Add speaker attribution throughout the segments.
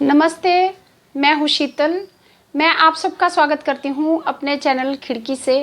Speaker 1: नमस्ते, मैं हूँ शीतल। मैं आप सबका स्वागत करती हूँ अपने चैनल खिड़की से।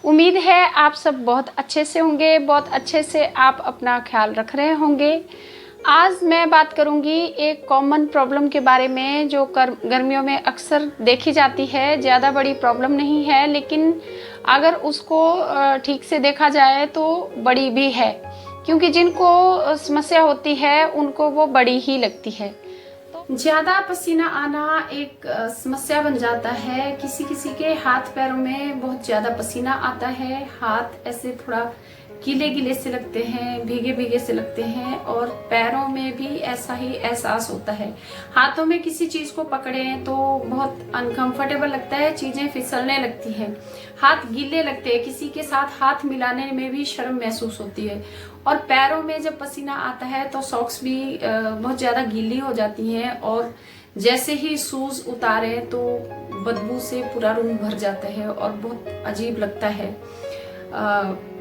Speaker 1: उम्मीद है आप सब बहुत अच्छे से होंगे, बहुत अच्छे से आप अपना ख्याल रख रहे होंगे। आज मैं बात करूँगी एक कॉमन प्रॉब्लम के बारे में जो गर्मियों में अक्सर देखी जाती है। ज़्यादा बड़ी प्रॉब्लम नहीं है, लेकिन अगर उसको ठीक से देखा जाए तो बड़ी भी है, क्योंकि जिनको समस्या होती है उनको वो बड़ी ही लगती है। ज़्यादा पसीना आना एक समस्या बन जाता है। किसी किसी के हाथ पैरों में बहुत ज़्यादा पसीना आता है, हाथ ऐसे थोड़ा गीले गीले से लगते हैं, भीगे भीगे से लगते हैं, और पैरों में भी ऐसा ही एहसास होता है। हाथों में किसी चीज को पकड़ें तो बहुत अनकंफर्टेबल लगता है, चीजें फिसलने लगती हैं, हाथ गीले लगते हैं, किसी के साथ हाथ मिलाने में भी शर्म महसूस होती है। और पैरों में जब पसीना आता है तो सॉक्स भी बहुत ज्यादा गीली हो जाती हैं, और जैसे ही शूज उतारे तो बदबू से पूरा रूम भर जाता है और बहुत अजीब लगता है।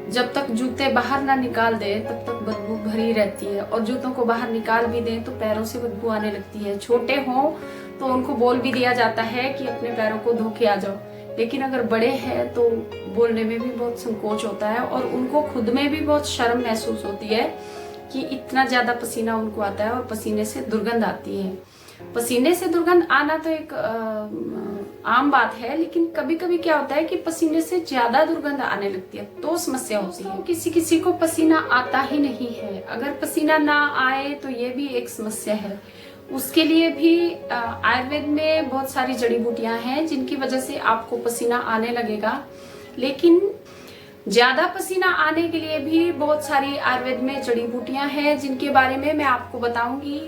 Speaker 1: जब तक जूते बाहर ना निकाल दे तब तक बदबू भरी रहती है, और जूतों को बाहर निकाल भी दें तो पैरों से बदबू आने लगती है। छोटे हों तो उनको बोल भी दिया जाता है कि अपने पैरों को धो के आ जाओ, लेकिन अगर बड़े हैं तो बोलने में भी बहुत संकोच होता है, और उनको खुद में भी बहुत शर्म महसूस होती है कि इतना ज्यादा पसीना उनको आता है और पसीने से दुर्गंध आती है। पसीने से दुर्गंध आना तो एक आम बात है, लेकिन कभी कभी क्या होता है कि पसीने से ज्यादा दुर्गंध आने लगती है तो समस्या होती है। किसी किसी को पसीना आता ही नहीं है। अगर पसीना ना आए तो ये भी एक समस्या है। उसके लिए भी आयुर्वेद में बहुत सारी जड़ी बूटियां हैं जिनकी वजह से आपको पसीना आने लगेगा। लेकिन ज्यादा पसीना आने के लिए भी बहुत सारी आयुर्वेद में जड़ी बूटियां हैं जिनके बारे में मैं आपको बताऊंगी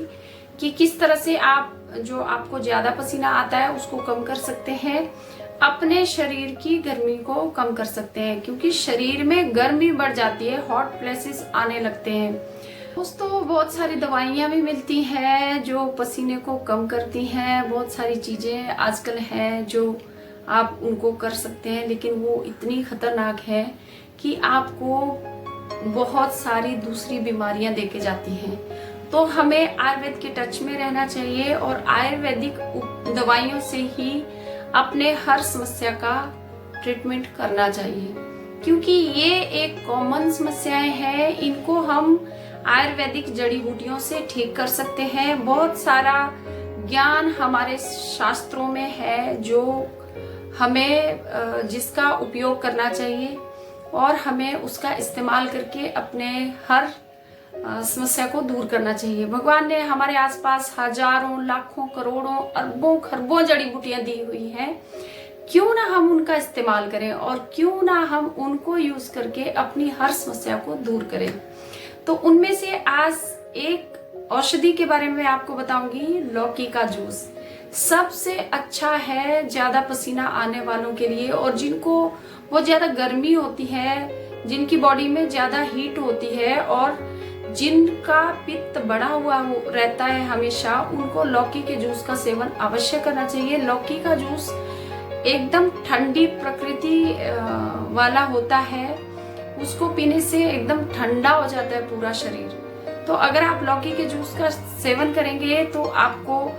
Speaker 1: कि किस तरह से आप जो आपको ज्यादा पसीना आता है उसको कम कर सकते हैं, अपने शरीर की गर्मी को कम कर सकते हैं, क्योंकि शरीर में गर्मी बढ़ जाती है, हॉट फ्लैशेस आने लगते हैं। दोस्तों, बहुत सारी दवाइयां भी मिलती हैं जो पसीने को कम करती हैं। बहुत सारी चीजें आजकल हैं जो आप उनको कर सकते हैं, लेकिन वो इतनी खतरनाक है कि आपको बहुत सारी दूसरी बीमारियां देके जाती हैं। तो हमें आयुर्वेद के टच में रहना चाहिए और आयुर्वेदिक दवाइयों से ही अपने हर समस्या का ट्रीटमेंट करना चाहिए, क्योंकि ये एक कॉमन समस्याएं हैं। इनको हम आयुर्वेदिक जड़ी बूटियों से ठीक कर सकते हैं। बहुत सारा ज्ञान हमारे शास्त्रों में है जो हमें जिसका उपयोग करना चाहिए, और हमें उसका इस्तेमाल करके अपने हर समस्या को दूर करना चाहिए। भगवान ने हमारे आसपास हजारों, लाखों, करोड़ों, अरबों, खरबों जड़ी बूटियां दी हुई हैं। क्यों ना हम उनका इस्तेमाल करें, और क्यों ना हम उनको यूज करके अपनी हर समस्या को दूर करें। तो उनमें से आज एक औषधि के बारे में आपको बताऊंगी, लौकी का जूस। सबसे अच्छा है ज्यादा पसीना आने वालों के लिए, और जिनको बहुत ज्यादा गर्मी होती है, जिनकी बॉडी में ज्यादा हीट होती है, और जिनका पित्त बढ़ा हुआ रहता है हमेशा, उनको लौकी के जूस का सेवन अवश्य करना चाहिए। लौकी का जूस एकदम ठंडी प्रकृति वाला होता है, उसको पीने से एकदम ठंडा हो जाता है पूरा शरीर। तो अगर आप लौकी के जूस का सेवन करेंगे तो आपको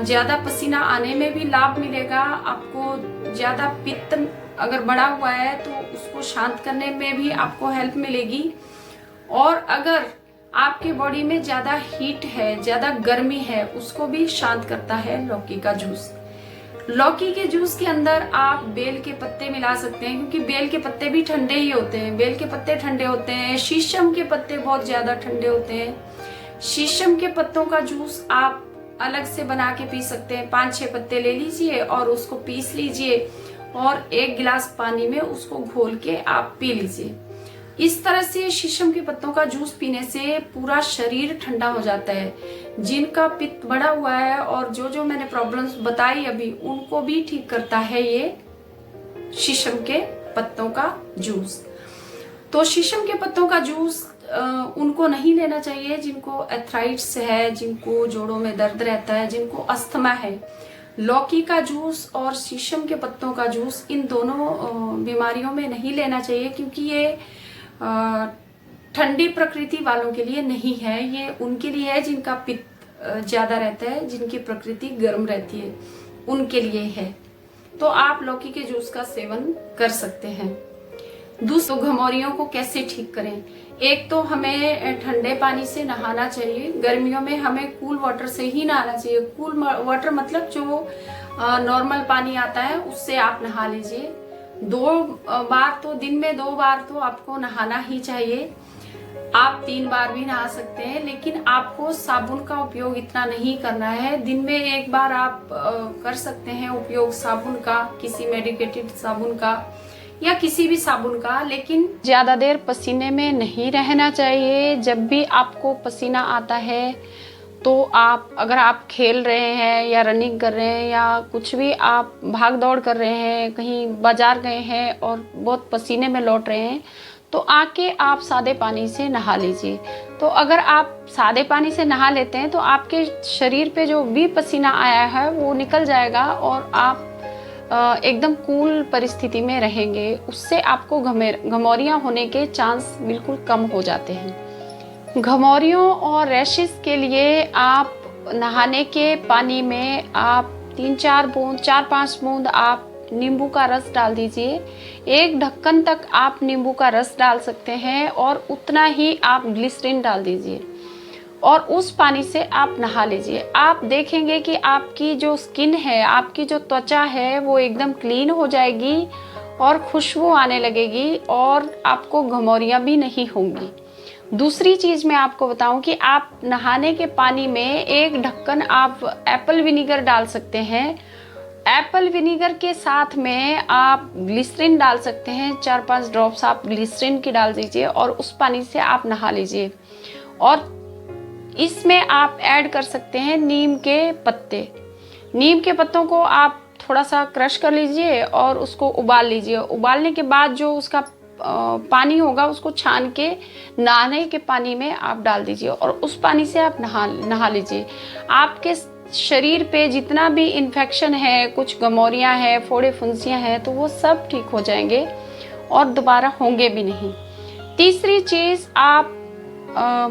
Speaker 1: ज्यादा पसीना आने में भी लाभ मिलेगा। आपको ज्यादा पित्त अगर बढ़ा हुआ है तो उसको शांत करने में भी आपको हेल्प मिलेगी, और अगर आपके बॉडी में ज्यादा हीट है, ज्यादा गर्मी है, उसको भी शांत करता है लौकी का जूस। लौकी के जूस के अंदर आप बेल के पत्ते मिला सकते हैं, क्योंकि बेल के पत्ते भी ठंडे ही होते हैं। बेल के पत्ते ठंडे होते हैं। शीशम के पत्ते बहुत ज्यादा ठंडे होते हैं। शीशम के पत्तों का जूस आप अलग से बना के पी सकते हैं। 5-6 पत्ते ले लीजिए और उसको पीस लीजिए, और 1 गिलास पानी में उसको घोल के आप पी लीजिए। इस तरह से शीशम के पत्तों का जूस पीने से पूरा शरीर ठंडा हो जाता है। जिनका पित्त बढ़ा हुआ है और जो मैंने प्रॉब्लम्स बताई अभी, उनको भी ठीक करता है ये शीशम के पत्तों का जूस। तो शीशम के पत्तों का जूस उनको नहीं लेना चाहिए जिनको एथराइटिस है, जिनको जोड़ों में दर्द रहता है, जिनको अस्थमा है। लौकी का जूस और शीशम के पत्तों का जूस, इन दोनों बीमारियों में नहीं लेना चाहिए, क्योंकि ये ठंडी प्रकृति वालों के लिए नहीं है। ये उनके लिए है जिनका पित्त ज़्यादा रहता है, जिनकी प्रकृति गर्म रहती है, उनके लिए है। तो आप लौकी के जूस का सेवन कर सकते हैं। दूसरों घमौरियों को कैसे ठीक करें? एक तो हमें ठंडे पानी से नहाना चाहिए। गर्मियों में हमें कूल वाटर से ही नहाना चाहिए। कूल वाटर मतलब जो नॉर्मल पानी आता है उससे आप नहा लीजिए। 2 बार तो दिन में 2 बार तो आपको नहाना ही चाहिए। आप 3 बार भी नहा सकते हैं, लेकिन आपको साबुन का उपयोग इतना नहीं करना है। दिन में 1 बार आप कर सकते हैं उपयोग साबुन का, किसी मेडिकेटेड साबुन का या किसी भी साबुन का, लेकिन ज़्यादा देर पसीने में नहीं रहना चाहिए। जब भी आपको पसीना आता है तो अगर आप खेल रहे हैं या रनिंग कर रहे हैं या कुछ भी आप भाग दौड़ कर रहे हैं, कहीं बाजार गए हैं और बहुत पसीने में लौट रहे हैं, तो आके आप सादे पानी से नहा लीजिए। तो अगर आप सादे पानी से नहा लेते हैं तो आपके शरीर पे जो भी पसीना आया है वो निकल जाएगा और आप एकदम कूल परिस्थिति में रहेंगे। उससे आपको घमौरियाँ होने के चांस बिल्कुल कम हो जाते हैं। घमौरियों और रैशेस के लिए आप नहाने के पानी में आप 4-5 बूंद आप नींबू का रस डाल दीजिए। 1 ढक्कन तक आप नींबू का रस डाल सकते हैं और उतना ही आप ग्लिसरीन डाल दीजिए और उस पानी से आप नहा लीजिए। आप देखेंगे कि आपकी जो स्किन है, आपकी जो त्वचा है वो एकदम क्लीन हो जाएगी और खुशबू आने लगेगी और आपको घमौरियाँ भी नहीं होंगी। दूसरी चीज़ मैं आपको बताऊं कि आप नहाने के पानी में 1 ढक्कन आप एप्पल विनीगर डाल सकते हैं। एप्पल विनीगर के साथ में आप ग्लिसरीन डाल सकते हैं। 4-5 ड्रॉप्स आप ग्लिसरीन की डाल दीजिए और उस पानी से आप नहा लीजिए। और इसमें आप ऐड कर सकते हैं नीम के पत्ते। नीम के पत्तों को आप थोड़ा सा क्रश कर लीजिए और उसको उबाल लीजिए। उबालने के बाद जो उसका पानी होगा उसको छान के नहाने के पानी में आप डाल दीजिए और उस पानी से आप नहा लीजिए। आपके शरीर पे जितना भी इन्फेक्शन है, कुछ घमौरियाँ हैं, फोड़े फुंसियाँ हैं, तो वो सब ठीक हो जाएंगे और दोबारा होंगे भी नहीं। तीसरी चीज़, आप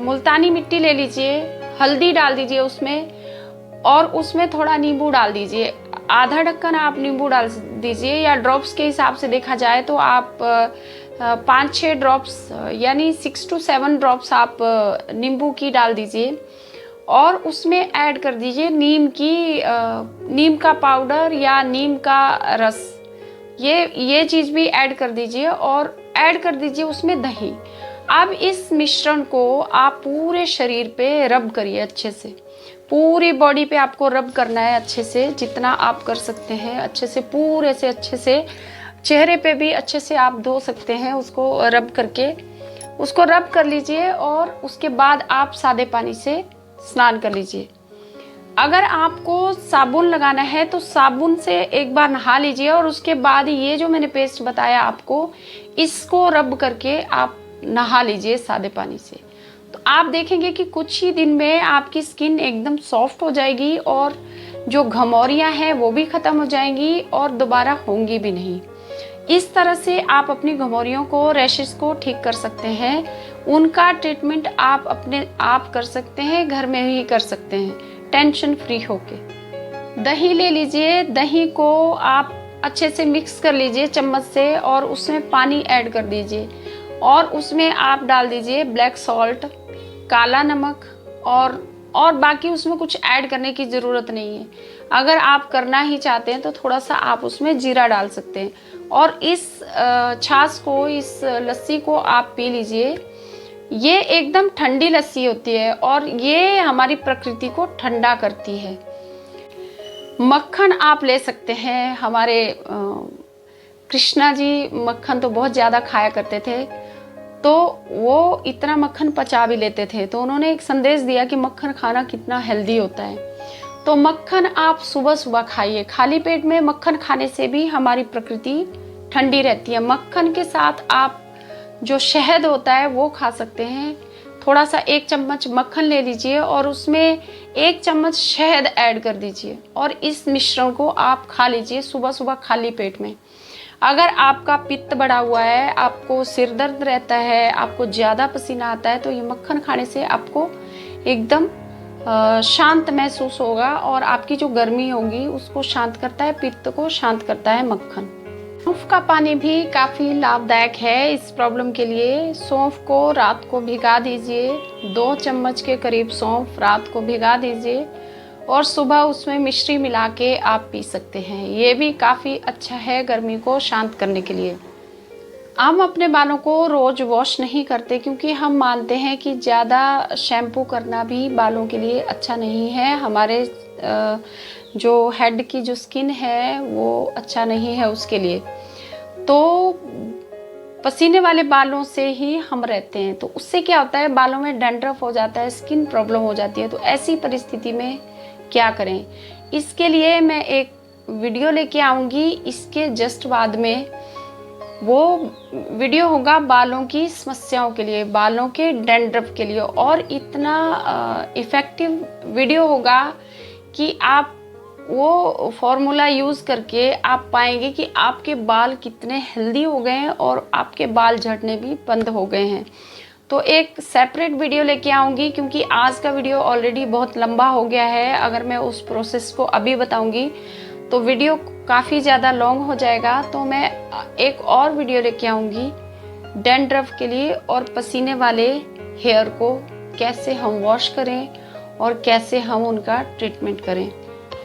Speaker 1: मुल्तानी मिट्टी ले लीजिए, हल्दी डाल दीजिए उसमें और उसमें थोड़ा नींबू डाल दीजिए। आधा ढक्कन आप नींबू डाल दीजिए या ड्रॉप्स के हिसाब से देखा जाए तो आप 5-6 ड्रॉप्स यानी 6 to 7 ड्रॉप्स आप नींबू की डाल दीजिए और उसमें ऐड कर दीजिए नीम का पाउडर या नीम का रस। ये चीज़ भी ऐड कर दीजिए और ऐड कर दीजिए उसमें दही। अब इस मिश्रण को आप पूरे शरीर पे रब करिए अच्छे से। पूरी बॉडी पे आपको रब करना है अच्छे से, जितना आप कर सकते हैं अच्छे से, पूरे से अच्छे से। चेहरे पे भी अच्छे से आप धो सकते हैं उसको रब करके। उसको रब कर लीजिए और उसके बाद आप सादे पानी से स्नान कर लीजिए। अगर आपको साबुन लगाना है तो साबुन से एक बार नहा लीजिए और उसके बाद ये जो मैंने पेस्ट बताया आपको, इसको रब करके आप नहा लीजिए सादे पानी से। तो आप देखेंगे कि कुछ ही दिन में आपकी स्किन एकदम सॉफ्ट हो जाएगी और जो घमौरियाँ हैं वो भी ख़त्म हो जाएंगी और दोबारा होंगी भी नहीं। इस तरह से आप अपनी घमौरियों को, रैशेस को ठीक कर सकते हैं। उनका ट्रीटमेंट आप अपने आप कर सकते हैं, घर में ही कर सकते हैं टेंशन फ्री होके। दही ले लीजिए, दही को आप अच्छे से मिक्स कर लीजिए चम्मच से और उसमें पानी ऐड कर दीजिए और उसमें आप डाल दीजिए ब्लैक सॉल्ट, काला नमक और बाकी उसमें कुछ ऐड करने की ज़रूरत नहीं है। अगर आप करना ही चाहते हैं तो थोड़ा सा आप उसमें जीरा डाल सकते हैं और इस छाछ को, इस लस्सी को आप पी लीजिए। ये एकदम ठंडी लस्सी होती है और ये हमारी प्रकृति को ठंडा करती है। मक्खन आप ले सकते हैं। हमारे कृष्णा जी मक्खन तो बहुत ज़्यादा खाया करते थे, तो वो इतना मक्खन पचा भी लेते थे। तो उन्होंने एक संदेश दिया कि मक्खन खाना कितना हेल्दी होता है। तो मक्खन आप सुबह सुबह खाइए। खाली पेट में मक्खन खाने से भी हमारी प्रकृति ठंडी रहती है। मक्खन के साथ आप जो शहद होता है वो खा सकते हैं। थोड़ा सा 1 चम्मच मक्खन ले लीजिए और उसमें 1 चम्मच शहद ऐड कर दीजिए और इस मिश्रण को आप खा लीजिए सुबह सुबह खाली पेट में। अगर आपका पित्त बढ़ा हुआ है, आपको सिर दर्द रहता है, आपको ज़्यादा पसीना आता है, तो ये मक्खन खाने से आपको एकदम शांत महसूस होगा और आपकी जो गर्मी होगी उसको शांत करता है, पित्त को शांत करता है मक्खन। सौंफ का पानी भी काफ़ी लाभदायक है इस प्रॉब्लम के लिए। सौंफ को रात को भिगा दीजिए, 2 चम्मच के करीब सौंफ रात को भिगा दीजिए और सुबह उसमें मिश्री मिला के आप पी सकते हैं। ये भी काफ़ी अच्छा है गर्मी को शांत करने के लिए। हम अपने बालों को रोज़ वॉश नहीं करते क्योंकि हम मानते हैं कि ज़्यादा शैम्पू करना भी बालों के लिए अच्छा नहीं है। हमारे जो हेड की जो स्किन है वो अच्छा नहीं है उसके लिए। तो पसीने वाले बालों से ही हम रहते हैं, तो उससे क्या होता है, बालों में डैंड्रफ हो जाता है, स्किन प्रॉब्लम हो जाती है। तो ऐसी परिस्थिति में क्या करें, इसके लिए मैं एक वीडियो लेके आऊँगी। इसके जस्ट बाद में वो वीडियो होगा बालों की समस्याओं के लिए, बालों के डैंड्रफ के लिए, और इतना इफ़ेक्टिव वीडियो होगा कि आप वो फॉर्मूला यूज़ करके आप पाएंगे कि आपके बाल कितने हेल्दी हो गए हैं और आपके बाल झड़ने भी बंद हो गए हैं। तो एक सेपरेट वीडियो लेके आऊँगी क्योंकि आज का वीडियो ऑलरेडी बहुत लंबा हो गया है। अगर मैं उस प्रोसेस को अभी बताऊँगी तो वीडियो काफ़ी ज़्यादा लॉन्ग हो जाएगा। तो मैं एक और वीडियो लेके आऊँगी डैंड्रफ के लिए और पसीने वाले हेयर को कैसे हम वॉश करें और कैसे हम उनका ट्रीटमेंट करें।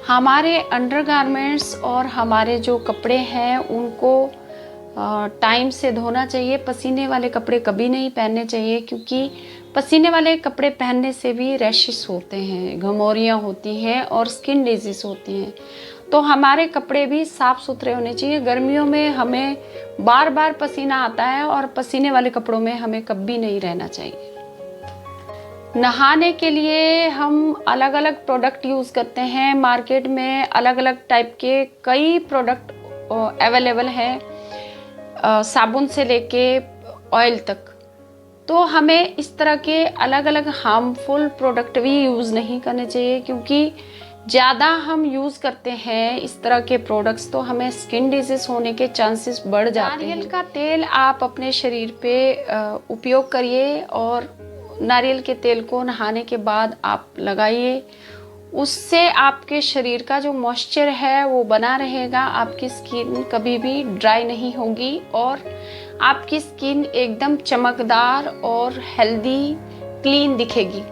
Speaker 1: हमारे अंडरगारमेंट्स और हमारे जो कपड़े हैं उनको टाइम से धोना चाहिए। पसीने वाले कपड़े कभी नहीं पहनने चाहिए क्योंकि पसीने वाले कपड़े पहनने से भी रैशेस होते हैं, घमौरियाँ होती हैं और स्किन डिजीज़ होती हैं। तो हमारे कपड़े भी साफ़ सुथरे होने चाहिए। गर्मियों में हमें बार बार पसीना आता है और पसीने वाले कपड़ों में हमें कभी नहीं रहना चाहिए। नहाने के लिए हम अलग अलग प्रोडक्ट यूज़ करते हैं। मार्केट में अलग अलग टाइप के कई प्रोडक्ट अवेलेबल हैं, साबुन से लेके ऑयल तक। तो हमें इस तरह के अलग अलग हार्मफुल प्रोडक्ट भी यूज़ नहीं करने चाहिए क्योंकि ज़्यादा हम यूज़ करते हैं इस तरह के प्रोडक्ट्स तो हमें स्किन डिजीज़ होने के चांसेस बढ़ जाते हैं। नारियल का तेल आप अपने शरीर पे उपयोग करिए और नारियल के तेल को नहाने के बाद आप लगाइए। उससे आपके शरीर का जो मॉइस्चर है वो बना रहेगा, आपकी स्किन कभी भी ड्राई नहीं होगी और आपकी स्किन एकदम चमकदार और हेल्दी क्लीन दिखेगी,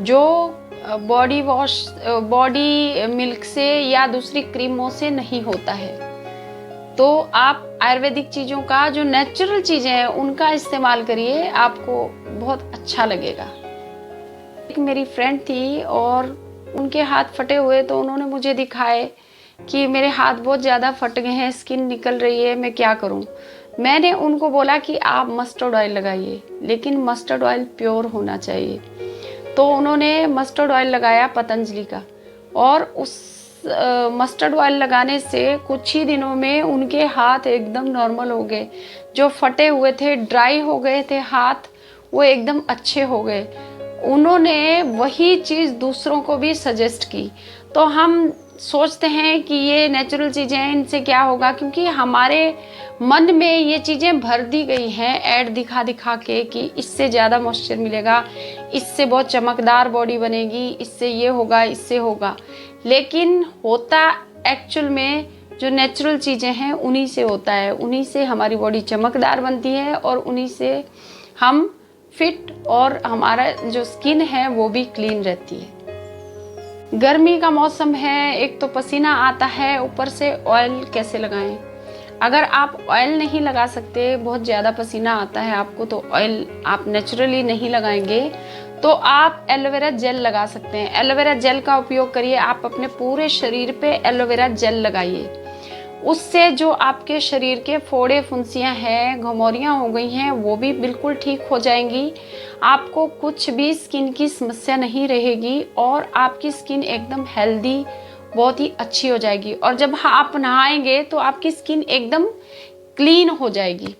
Speaker 1: जो बॉडी वॉश, बॉडी मिल्क से या दूसरी क्रीमों से नहीं होता है। तो आप आयुर्वेदिक चीज़ों का, जो नेचुरल चीज़ें हैं उनका इस्तेमाल करिए, आपको बहुत अच्छा लगेगा। एक मेरी फ्रेंड थी और उनके हाथ फटे हुए, तो उन्होंने मुझे दिखाए कि मेरे हाथ बहुत ज़्यादा फट गए हैं, स्किन निकल रही है, मैं क्या करूं। मैंने उनको बोला कि आप मस्टर्ड ऑयल लगाइए, लेकिन मस्टर्ड ऑयल प्योर होना चाहिए। तो उन्होंने मस्टर्ड ऑयल लगाया पतंजलि का और उस मस्टर्ड ऑयल लगाने से कुछ ही दिनों में उनके हाथ एकदम नॉर्मल हो गए। जो फटे हुए थे, ड्राई हो गए थे हाथ, वो एकदम अच्छे हो गए। उन्होंने वही चीज़ दूसरों को भी सजेस्ट की। तो हम सोचते हैं कि ये नेचुरल चीज़ें हैं, इनसे क्या होगा, क्योंकि हमारे मन में ये चीज़ें भर दी गई हैं ऐड दिखा दिखा के कि इससे ज़्यादा मॉइस्चर मिलेगा, इससे बहुत चमकदार बॉडी बनेगी, इससे ये होगा, इससे होगा। लेकिन होता एक्चुअल में जो नेचुरल चीज़ें हैं उन्हीं से होता है, उन्हीं से हमारी बॉडी चमकदार बनती है और उन्हीं से हम फिट और हमारा जो स्किन है वो भी क्लीन रहती है। गर्मी का मौसम है, एक तो पसीना आता है, ऊपर से ऑयल कैसे लगाएं। अगर आप ऑयल नहीं लगा सकते, बहुत ज़्यादा पसीना आता है आपको, तो ऑयल आप नेचुरली नहीं लगाएंगे तो आप एलोवेरा जेल लगा सकते हैं। एलोवेरा जेल का उपयोग करिए, आप अपने पूरे शरीर पे एलोवेरा जेल लगाइए। उससे जो आपके शरीर के फोड़े फुंसियाँ हैं, घमौरियाँ हो गई हैं, वो भी बिल्कुल ठीक हो जाएंगी। आपको कुछ भी स्किन की समस्या नहीं रहेगी और आपकी स्किन एकदम हेल्दी, बहुत ही अच्छी हो जाएगी। और जब आप नहाएंगे तो आपकी स्किन एकदम क्लीन हो जाएगी।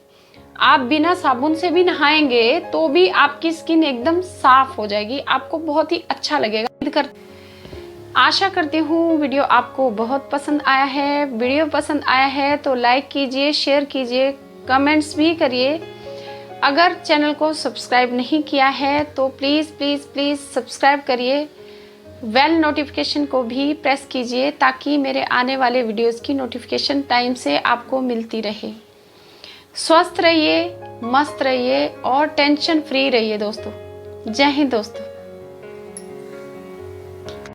Speaker 1: आप बिना साबुन से भी नहाएंगे तो भी आपकी स्किन एकदम साफ हो जाएगी, आपको बहुत ही अच्छा लगेगा। आशा करती हूँ वीडियो आपको बहुत पसंद आया है। वीडियो पसंद आया है तो लाइक कीजिए, शेयर कीजिए, कमेंट्स भी करिए। अगर चैनल को सब्सक्राइब नहीं किया है तो प्लीज़ प्लीज़ प्लीज़ सब्सक्राइब करिए बेल नोटिफिकेशन को भी प्रेस कीजिए ताकि मेरे आने वाले वीडियोस की नोटिफिकेशन टाइम से आपको मिलती रहे। स्वस्थ रहिए, मस्त रहिए और टेंशन फ्री रहिए दोस्तों। जय हिंद दोस्तों।